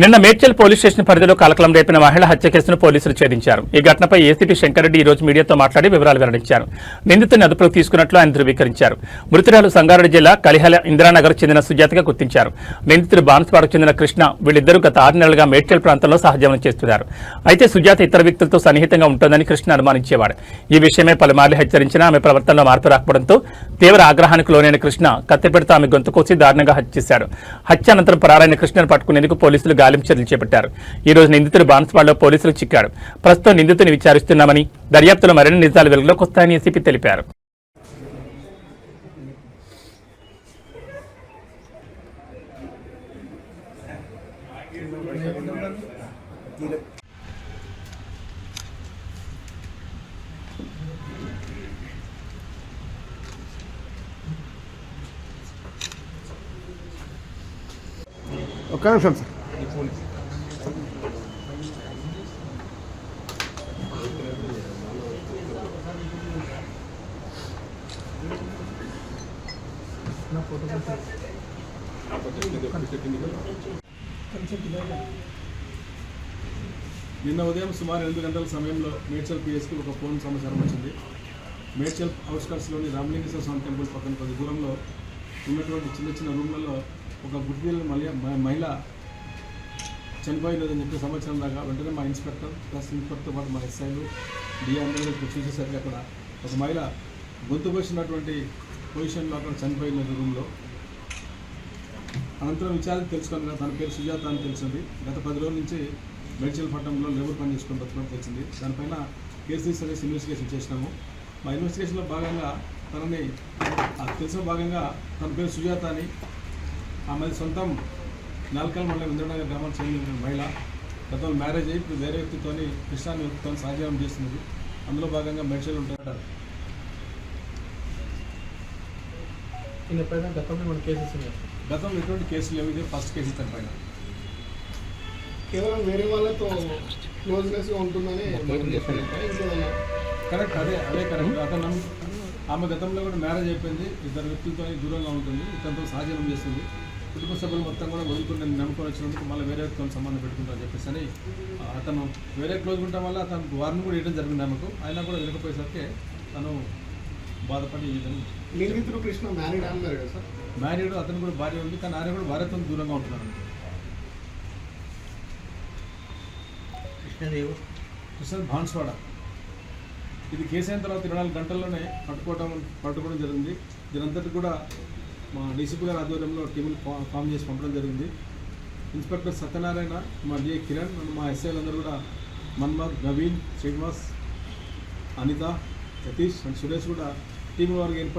నిన్న Medchal police station పరిధిలో కలకలం రేపిన మహిళ హత్య కేసును పోలీసులు ఛేదించారు. ఈ ఘటనపై ఏసీపీ శంకర్రెడ్డి ఈ రోజు మీడియాతో మాట్లాడి వివరాలు వెల్లడించారు. నిందితుని అదుపులోకి తీసుకున్నట్లు ఆయన ధృవీకరించారు. మృతురాలు సంగారెడ్డి జిల్లా కలిహల ఇందిరానగర్ చెందిన సుజాతగా గుర్తించారు. నిందితుడు బాన్స్వాడకు చెందిన కృష్ణ వీళ్ళిద్దరూ గత 6 నెలలుగా మేడ్చల్ ప్రాంతంలో సహజీవనం చేస్తున్నారు. అయితే సుజాత ఇతర వ్యక్తులతో సన్నిహితంగా ఉంటోందని కృష్ణ అనుమానించేవాడు. ఈ విషయమే పలుమార్లు హెచ్చరించినా ఆమె ప్రవర్తనలో మార్పు రాకపోవడంతో తీవ్ర ఆగ్రహానికి లోనైన కృష్ణ కత్తిపెడుతూ ఆమె గొంతు కోసి దారుణంగా హత్య చేశాడు. హత్య అనంతరం పరారైన కృష్ణను పట్టుకునేందుకు పోలీసులు గాలింపు చర్యలు చేపట్టారు. ఈ రోజు నిందితుడు బాన్స్వాడలో పోలీసులు చిక్కాడు. ప్రస్తుతం నిందితుని విచారిస్తున్నామని, దర్యాప్తులో మరిన్ని నిజాలు వెలుగులోకి వస్తాయని ఏసీపీ తెలిపారు. ఒక్క నిమిషం సార్. నిన్న ఉదయం సుమారు 8 గంటల సమయంలో మేడ్చల్ పిఎస్కి ఒక ఫోన్ సమాచారం వచ్చింది. మేడ్చల్ అవుట్స్కట్స్లోని రామలింగేశ్వర స్వామి టెంపుల్ పక్కన కొద్ది దూరంలో ఉన్నటువంటి చిన్న చిన్న రూమ్లలో ఒక గుడ్విల్ మహిళ చనిపోయినదని చెప్పి సమాచారం దాకా వెంటనే మా ఇన్స్పెక్టర్ ప్లస్ ఇన్స్పెక్టర్ పాటు మా ఎస్ఐలు డిఏ అందరూ చూసేసరికి అక్కడ ఒక మహిళ గొంతు కోసినటువంటి పొజిషన్లో అక్కడ చనిపోయిన రూమ్లో. అనంతరం విచారణ తెలుసుకుని తన పేరు సుజాత అని తెలిసింది. గత 10 రోజుల నుంచి మేడ్చల్ పట్టణంలో లేబర్ పని చేసుకుని బతుకుని తెలిసింది. దానిపైన కేసు తీసేసి ఇన్వెస్టిగేషన్ చేసినాము. మా ఇన్వెస్టిగేషన్లో భాగంగా తనని తెలిసిన భాగంగా తన పేరు సుజాత అని, ఆమె సొంతం నాల్కల్ మండలం ఇంద్రనగర్ గ్రామానికి చెందిన మహిళ. గతంలో మ్యారేజ్ అయ్యి ఇప్పుడు వేరే వ్యక్తితో కృష్ణాన్ని వ్యక్తితో సహజీవనం చేస్తున్నది. అందులో భాగంగా మేడ్చల్ ఉంటారు. గతంలో ఎటువంటి కేసులు లేవు. ఇది ఫస్ట్ కేసు తన పైన. కేవలం వేరే వాళ్ళతో క్లోజ్నెస్గా ఉంటుందని కరెక్ట్, అదే కరెక్ట్. అతను ఆమె గతంలో కూడా మ్యారేజ్ అయిపోయింది. 2 వ్యక్తులతో దూరంగా ఉంటుంది. ఇతనితో సహజీవనం చేస్తుంది. కుటుంబ సభ్యులు మొత్తం కూడా వదులుకుని నమ్ముకొని వచ్చినందుకు మళ్ళీ వేరే వ్యక్తితో సంబంధం పెట్టుకుంటారని చెప్పేసి అని అతను వేరే క్లోజ్ ఉండటం వల్ల అతను వారిని కూడా ఇవ్వడం జరిగింది ఆమెకు. అయినా కూడా వినకపోయేసరికి తను బాధపడి ఈ విధంగా. నిందితుడు కృష్ణ మ్యారీడ్ అన్నారు కదా సార్? మ్యారీడ్, అతను కూడా భార్య ఉంది. కానీ ఆయన కూడా భార్యతో దూరంగా ఉంటున్నారు. కృష్ణ బాన్స్వాడ. ఇది కేసు అయిన తర్వాత 24 గంటల్లోనే పట్టుకోవడం జరిగింది. దీనంతటి కూడా మా డీసీపీ గారి ఆధ్వర్యంలో టీములు ఫామ్ చేసి పంపడం జరిగింది. ఇన్స్పెక్టర్ సత్యనారాయణ, మా డిఏ కిరణ్, మా ఎస్ఐలందరూ కూడా మన్మథ్, నవీన్, శ్రీనివాస్, అనిత, సతీష్ అండ్ సురేష్ కూడా టీం వారికి ఏర్పడి